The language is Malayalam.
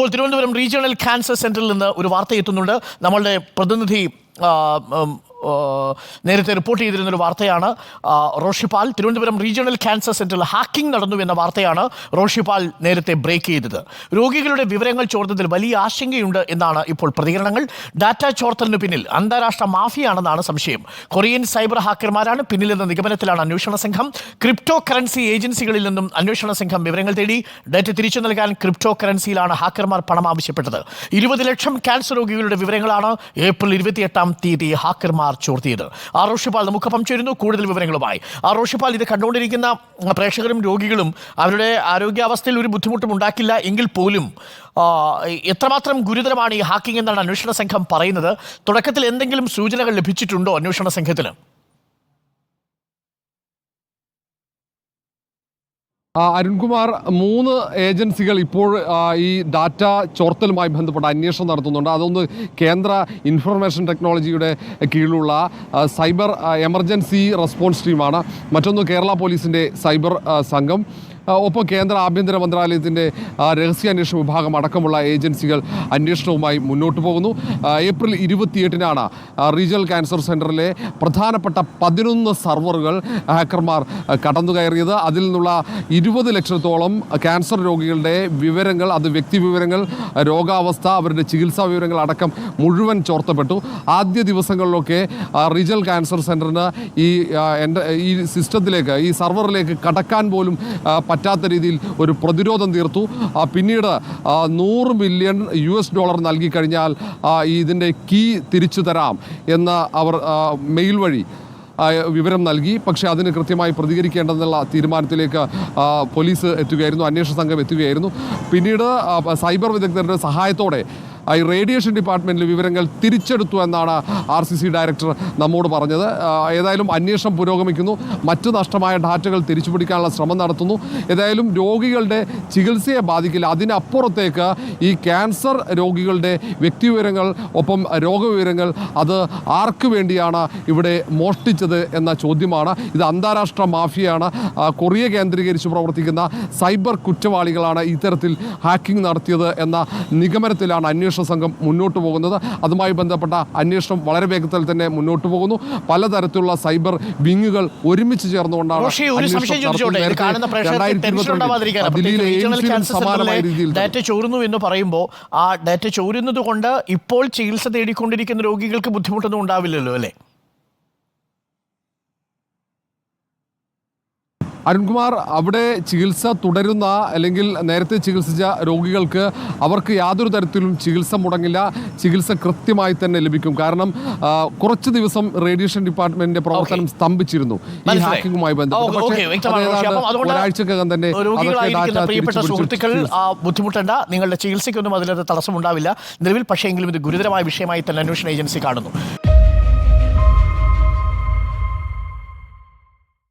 ഇപ്പോൾ തിരുവനന്തപുരം റീജിയണൽ ക്യാൻസർ സെന്ററിൽ നിന്ന് ഒരു വാർത്ത എത്തുന്നുണ്ട്. നമ്മളുടെ പ്രതിനിധി നേരത്തെ റിപ്പോർട്ട് ചെയ്തിരുന്നൊരു വാർത്തയാണ്. റോഷിപാൽ തിരുവനന്തപുരം റീജിയണൽ ക്യാൻസർ സെന്ററിൽ ഹാക്കിംഗ് നടന്നു എന്ന വാർത്തയാണ് റോഷിപാൽ നേരത്തെ ബ്രേക്ക് ചെയ്തത്. രോഗികളുടെ വിവരങ്ങൾ ചോർന്നതിൽ വലിയ ആശങ്കയുണ്ട് എന്നാണ് ഇപ്പോൾ പ്രതികരണങ്ങൾ. ഡാറ്റ ചോർത്തലിന് പിന്നിൽ അന്താരാഷ്ട്ര മാഫിയാണെന്നാണ് സംശയം. കൊറിയൻ സൈബർ ഹാക്കർമാരാണ് പിന്നിലെന്ന നിഗമനത്തിലാണ് അന്വേഷണ സംഘം. ക്രിപ്റ്റോ കറൻസി ഏജൻസികളിൽ നിന്നും അന്വേഷണ സംഘം വിവരങ്ങൾ തേടി. ഡാറ്റ തിരിച്ചു നൽകാൻ ക്രിപ്റ്റോ കറൻസിയിലാണ് ഹാക്കർമാർ പണം ആവശ്യപ്പെട്ടത്. 20 ലക്ഷം ക്യാൻസർ രോഗികളുടെ വിവരങ്ങളാണ് ഏപ്രിൽ 28 ഹാക്കർമാർ ചോർത്തിയത്. റോഷിപാൽ നമുക്കൊപ്പം ചേരുന്നു കൂടുതൽ വിവരങ്ങളുമായി. റോഷിപാൽ, ഇത് കണ്ടുകൊണ്ടിരിക്കുന്ന പ്രേക്ഷകരും രോഗികളും അവരുടെ ആരോഗ്യാവസ്ഥയിൽ ഒരു ബുദ്ധിമുട്ടും ഉണ്ടാക്കില്ല എങ്കിൽ പോലും എത്രമാത്രം ഗുരുതരമാണ് ഈ ഹാക്കിംഗ് എന്നാണ് അന്വേഷണ സംഘം പറയുന്നത്? തുടക്കത്തിൽ എന്തെങ്കിലും സൂചനകൾ ലഭിച്ചിട്ടുണ്ടോ അന്വേഷണ സംഘത്തിന്? അരുൺകുമാർ, 3 ഏജൻസികൾ ഇപ്പോൾ ഈ ഡാറ്റ ചോർത്തലുമായി ബന്ധപ്പെട്ട അന്വേഷണം നടത്തുന്നുണ്ട്. അതൊന്ന് കേന്ദ്ര ഇൻഫർമേഷൻ ടെക്നോളജിയുടെ കീഴിലുള്ള സൈബർ എമർജൻസി റെസ്പോൺസ് ടീമാണ്. മറ്റൊന്ന് കേരള പോലീസിൻ്റെ സൈബർ സംഘം, ഒപ്പം കേന്ദ്ര ആഭ്യന്തര മന്ത്രാലയത്തിൻ്റെ രഹസ്യാന്വേഷണ വിഭാഗം അടക്കമുള്ള ഏജൻസികൾ അന്വേഷണവുമായി മുന്നോട്ട് പോകുന്നു. ഏപ്രിൽ 28 റീജിയണൽ ക്യാൻസർ സെൻ്ററിലെ പ്രധാനപ്പെട്ട 11 സർവറുകൾ ഹാക്കർമാർ കടന്നുകയറിയത്. അതിൽ നിന്നുള്ള 20 ലക്ഷത്തോളം ക്യാൻസർ രോഗികളുടെ വിവരങ്ങൾ, അത് വ്യക്തി വിവരങ്ങൾ, രോഗാവസ്ഥ, അവരുടെ ചികിത്സാ വിവരങ്ങൾ അടക്കം മുഴുവൻ ചോർത്തപ്പെട്ടു. ആദ്യ ദിവസങ്ങളിലൊക്കെ റീജിയണൽ ക്യാൻസർ സെൻ്ററിന് ഈ സിസ്റ്റത്തിലേക്ക്, ഈ സർവറിലേക്ക് കടക്കാൻ പോലും പറ്റാത്ത രീതിയിൽ ഒരു പ്രതിരോധം തീർത്തു. പിന്നീട് $100 മില്യൺ നൽകി കഴിഞ്ഞാൽ ഇതിൻ്റെ കീ തിരിച്ചു തരാം എന്ന് അവർ മെയിൽ വഴി വിവരം നൽകി. പക്ഷേ അതിന് കൃത്യമായി പ്രതികരിക്കേണ്ടെന്നുള്ള തീരുമാനത്തിലേക്ക് പോലീസ് എത്തുകയായിരുന്നു, അന്വേഷണ സംഘം എത്തുകയായിരുന്നു. പിന്നീട് സൈബർ വിദഗ്ധരുടെ സഹായത്തോടെ ഈ റേഡിയേഷൻ ഡിപ്പാർട്ട്മെൻറ്റിൽ വിവരങ്ങൾ തിരിച്ചെടുത്തു എന്നാണ് RCC ഡയറക്ടർ നമ്മോട് പറഞ്ഞത്. ഏതായാലും അന്വേഷണം പുരോഗമിക്കുന്നു. മറ്റു നഷ്ടമായ ഡാറ്റകൾ തിരിച്ചുപിടിക്കാനുള്ള ശ്രമം നടത്തുന്നു. ഏതായാലും രോഗികളുടെ ചികിത്സയെ ബാധിക്കില്ല. അതിനപ്പുറത്തേക്ക് ഈ ക്യാൻസർ രോഗികളുടെ വ്യക്തിവിവരങ്ങൾ, ഒപ്പം രോഗവിവരങ്ങൾ, അത് ആർക്ക് വേണ്ടിയാണ് ഇവിടെ മോഷ്ടിച്ചത് എന്ന ചോദ്യമാണ്. ഇത് അന്താരാഷ്ട്ര മാഫിയാണ്. കൊറിയ കേന്ദ്രീകരിച്ച് പ്രവർത്തിക്കുന്ന സൈബർ കുറ്റവാളികളാണ് ഇത്തരത്തിൽ ഹാക്കിംഗ് നടത്തിയത് എന്ന നിഗമനത്തിലാണ് അന്വേഷണ സംഘം മുന്നോട്ട് പോകുന്നത്. അതുമായി ബന്ധപ്പെട്ട അന്വേഷണം വളരെ വേഗത്തിൽ തന്നെ മുന്നോട്ട് പോകുന്നു. പലതരത്തിലുള്ള സൈബർ വിങ്ങുകൾ ഒരുമിച്ച് ചേർന്നുകൊണ്ടാണ് സമാനമായ രീതിയിൽ ഡാറ്റ ചോരുന്നു എന്ന് പറയുമ്പോൾ ആ ഡാറ്റ ചോരുന്നത് കൊണ്ട് ഇപ്പോൾ ചികിത്സ തേടിക്കൊണ്ടിരിക്കുന്ന രോഗികൾക്ക് ബുദ്ധിമുട്ടൊന്നും ഉണ്ടാവില്ലല്ലോ അല്ലേ? അരുൺകുമാർ, അവിടെ ചികിത്സ തുടരുന്ന അല്ലെങ്കിൽ നേരത്തെ ചികിത്സിച്ച രോഗികൾക്ക് അവർക്ക് യാതൊരു തരത്തിലും ചികിത്സ മുടങ്ങില്ല. ചികിത്സ കൃത്യമായി തന്നെ ലഭിക്കും. കാരണം കുറച്ച് ദിവസം റേഡിയേഷൻ ഡിപ്പാർട്ട്മെന്റിന്റെ പ്രവർത്തനം സ്തംഭിച്ചിരുന്നു ഈ ഹാക്കിങ്ങുമായി ബന്ധപ്പെട്ട്. ഒരാഴ്ചക്കകം തന്നെ പ്രിയപ്പെട്ട സുഹൃത്തുക്കൾ ബുദ്ധിമുട്ടേണ്ട, നിങ്ങളുടെ ചികിത്സയ്ക്കൊന്നും അതിലത് തടസ്സമുണ്ടാവില്ല നിലവിൽ. പക്ഷേ എങ്കിലും ഇത് ഗുരുതരമായ വിഷയമായി തന്നെ അന്വേഷണ ഏജൻസി കാണുന്നു.